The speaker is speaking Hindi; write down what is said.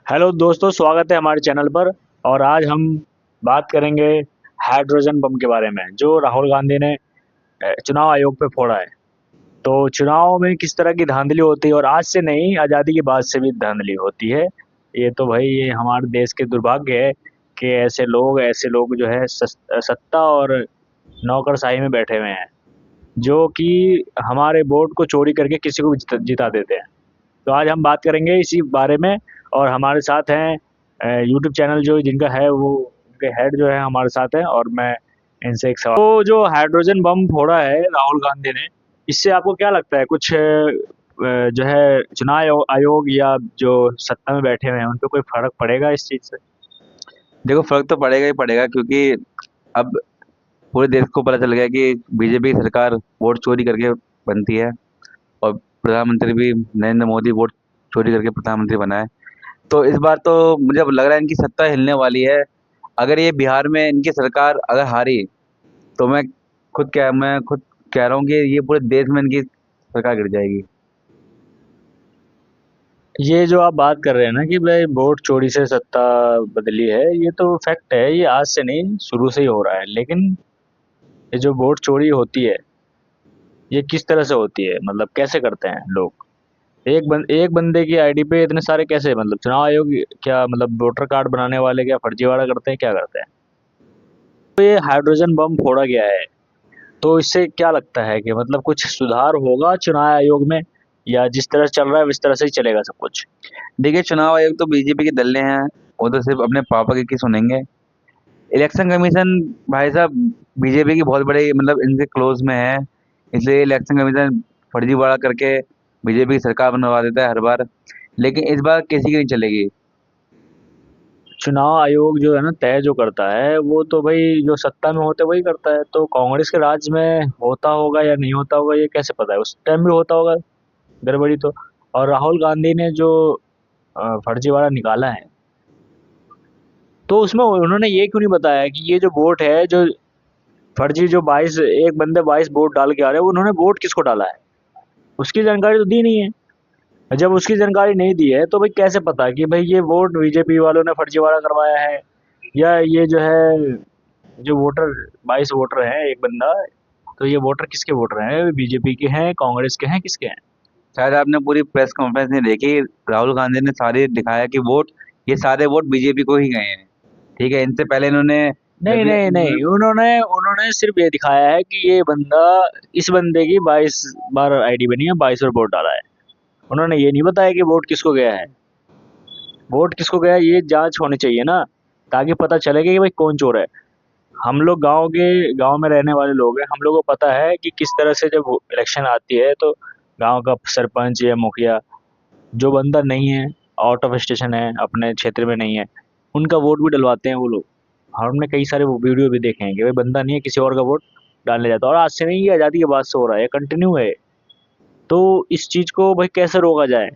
हेलो दोस्तों, स्वागत है हमारे चैनल पर। और आज हम बात करेंगे हाइड्रोजन बम के बारे में जो राहुल गांधी ने चुनाव आयोग पे फोड़ा है। तो चुनाव में किस तरह की धांधली होती है, और आज से नहीं, आज़ादी के बाद से भी धांधली होती है। ये तो भाई ये हमारे देश के दुर्भाग्य है कि ऐसे लोग जो है सत्ता और नौकरशाही में बैठे हुए हैं, जो कि हमारे वोट को चोरी करके किसी को भी जिता देते हैं। तो आज हम बात करेंगे इसी बारे में। और हमारे साथ हैं यूट्यूब चैनल जो जिनका है वो उनके हेड जो है हमारे साथ हैं, और मैं इनसे एक सवाल, तो जो हाइड्रोजन बम फोड़ा है राहुल गांधी ने, इससे आपको क्या लगता है? कुछ जो है चुनाव आयोग या जो सत्ता में बैठे हुए हैं उन पे कोई फर्क पड़ेगा इस चीज़ से? देखो, फर्क तो पड़ेगा ही पड़ेगा क्योंकि अब पूरे देश को पता चल गया कि बीजेपी की सरकार वोट चोरी करके बनती है। और प्रधानमंत्री भी नरेंद्र मोदी वोट चोरी करके प्रधानमंत्री बना है। तो इस बार तो मुझे अब लग रहा है इनकी सत्ता हिलने वाली है। अगर ये बिहार में इनकी सरकार अगर हारी तो मैं खुद कह रहा हूँ कि ये पूरे देश में इनकी सरकार गिर जाएगी। ये जो आप बात कर रहे हैं ना कि भाई वोट चोरी से सत्ता बदली है, ये तो फैक्ट है। ये आज से नहीं, शुरू से ही हो रहा है। लेकिन ये जो वोट चोरी होती है, ये किस तरह से होती है? मतलब कैसे करते हैं लोग? एक बंदे की आईडी पे इतने सारे कैसे? मतलब चुनाव आयोग क्या, मतलब वोटर कार्ड बनाने वाले क्या फर्जीवाड़ा करते हैं, क्या करते हैं? तो ये हाइड्रोजन बम फोड़ा गया है, तो इससे क्या लगता है कि मतलब कुछ सुधार होगा चुनाव आयोग में, या जिस तरह से चल रहा है उस तरह से ही चलेगा सब कुछ? देखिए, चुनाव आयोग तो बीजेपी के दल्ले हैं। वो तो सिर्फ अपने पापा की सुनेंगे। इलेक्शन कमीशन भाई साहब बीजेपी की बहुत बड़े मतलब इनसे क्लोज में है। इसलिए इलेक्शन कमीशन फर्जीवाड़ा करके बीजेपी की सरकार बनवा देता है हर बार। लेकिन इस बार किसी की नहीं चलेगी। चुनाव आयोग जो है ना, तय जो करता है वो तो भाई जो सत्ता में होते वही करता है। तो कांग्रेस के राज में होता होगा या नहीं होता होगा, ये कैसे पता है? उस टाइम भी होता होगा गड़बड़ी तो। और राहुल गांधी ने जो फर्जीवाड़ा निकाला है, तो उसमें उन्होंने ये क्यों नहीं बताया कि ये जो वोट है, जो फर्जी, जो 22 एक बंदे 22 वोट डाल के आ रहे हैं, उन्होंने वोट किसको डाला है? उसकी जानकारी तो दी नहीं है। जब उसकी जानकारी नहीं दी है तो भाई कैसे पता कि भाई ये वोट बीजेपी वालों ने फर्जीवाड़ा करवाया है, या ये जो है, जो वोटर 22 वोटर हैं एक बंदा, तो ये वोटर किसके वोटर हैं? बीजेपी के हैं, कांग्रेस के हैं, किसके हैं? शायद आपने पूरी प्रेस कॉन्फ्रेंस नहीं देखी। राहुल गांधी ने सारे दिखाया कि वोट ये सारे वोट बीजेपी को ही गए हैं। ठीक है, इनसे पहले इन्होंने जब नहीं भी नहीं नहीं, उन्होंने उन्होंने सिर्फ ये दिखाया है कि ये बंदा, इस बंदे की 22 बार आईडी बनी है, 22 बार वोट डाला है। उन्होंने ये नहीं बताया कि वोट किसको गया है। वोट किसको गया है ये जांच होनी चाहिए ना, ताकि पता चलेगा कि भाई कौन चोर है। हम लोग गांव में रहने वाले लोग हैं, हम लोगों को पता है कि किस तरह से जब इलेक्शन आती है तो गांव का सरपंच या मुखिया, जो बंदा नहीं है, आउट ऑफ स्टेशन है, अपने क्षेत्र में नहीं है, उनका वोट भी डलवाते हैं वो लोग। और हमने कई सारे वो वीडियो भी देखे हैं कि भाई बंदा नहीं है, किसी और का वोट डालने जाता है। और आज से नहीं, ये आज़ादी के बाद से हो रहा है, कंटिन्यू है। तो इस चीज़ को भाई कैसे रोका जाए?